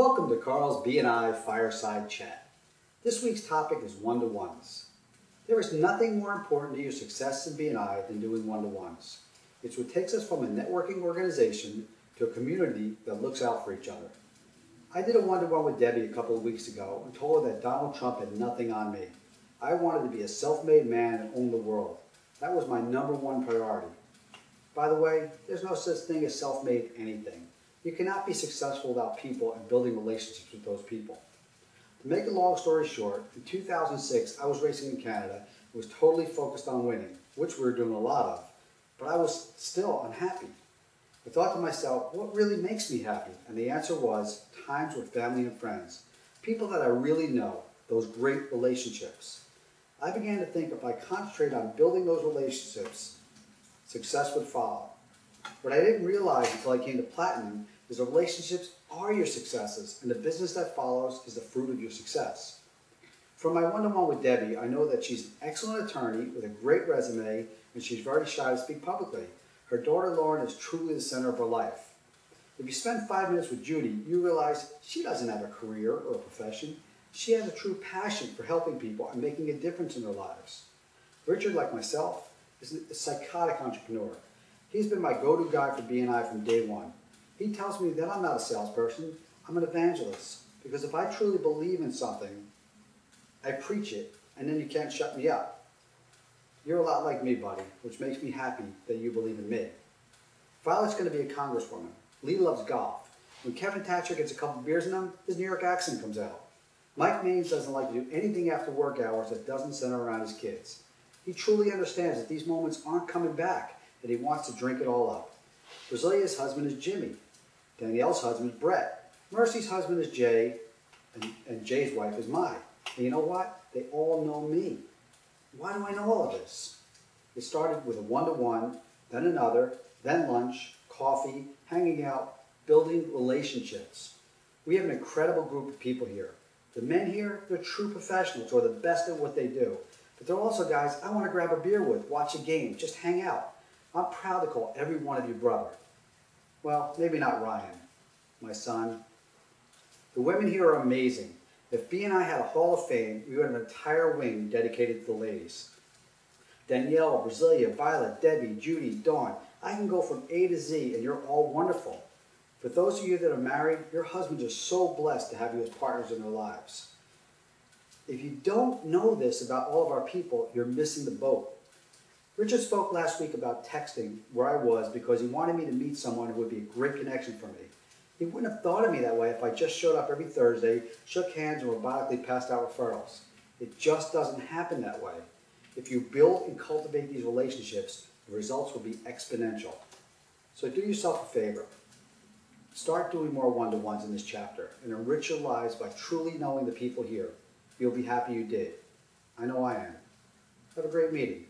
Welcome to Carl's BNI Fireside Chat. This week's topic is one-to-ones. There is nothing more important to your success in BNI than doing one-to-ones. It's what takes us from a networking organization to a community that looks out for each other. I did a one-to-one with Debbie a couple of weeks ago and told her that Donald Trump had nothing on me. I wanted to be a self-made man and own the world. That was my number one priority. By the way, there's no such thing as self-made anything. You cannot be successful without people and building relationships with those people. To make a long story short, in 2006, I was racing in Canada and was totally focused on winning, which we were doing a lot of, but I was still unhappy. I thought to myself, what really makes me happy? And the answer was times with family and friends, people that I really know, those great relationships. I began to think if I concentrate on building those relationships, success would follow. What I didn't realize until I came to Platinum is that relationships are your successes, and the business that follows is the fruit of your success. From my one-to-one with Debbie, I know that she's an excellent attorney with a great resume, and she's very shy to speak publicly. Her daughter Lauren is truly the center of her life. If you spend 5 minutes with Judy, you realize she doesn't have a career or a profession. She has a true passion for helping people and making a difference in their lives. Richard, like myself, is a psychotic entrepreneur. He's been my go-to guy for BNI from day one. He tells me that I'm not a salesperson, I'm an evangelist. Because if I truly believe in something, I preach it, and then you can't shut me up. You're a lot like me, buddy, which makes me happy that you believe in me. Violet's going to be a congresswoman. Lee loves golf. When Kevin Thatcher gets a couple beers in him, his New York accent comes out. Mike Maines doesn't like to do anything after work hours that doesn't center around his kids. He truly understands that these moments aren't coming back, and he wants to drink it all up. Brazilia's husband is Jimmy. Danielle's husband is Brett. Mercy's husband is Jay, and Jay's wife is Mai. And you know what? They all know me. Why do I know all of this? It started with a one-to-one, then another, then lunch, coffee, hanging out, building relationships. We have an incredible group of people here. The men here, they're true professionals who are the best at what they do. But they're also guys I want to grab a beer with, watch a game, just hang out. I'm proud to call every one of you brother. Well, maybe not Ryan, my son. The women here are amazing. If BNI had a Hall of Fame, we would have an entire wing dedicated to the ladies. Danielle, Brasilia, Violet, Debbie, Judy, Dawn. I can go from A to Z, and you're all wonderful. For those of you that are married, your husbands are so blessed to have you as partners in their lives. If you don't know this about all of our people, you're missing the boat. Richard spoke last week about texting where I was because he wanted me to meet someone who would be a great connection for me. He wouldn't have thought of me that way if I just showed up every Thursday, shook hands, and robotically passed out referrals. It just doesn't happen that way. If you build and cultivate these relationships, the results will be exponential. So do yourself a favor. Start doing more one-to-ones in this chapter and enrich your lives by truly knowing the people here. You'll be happy you did. I know I am. Have a great meeting.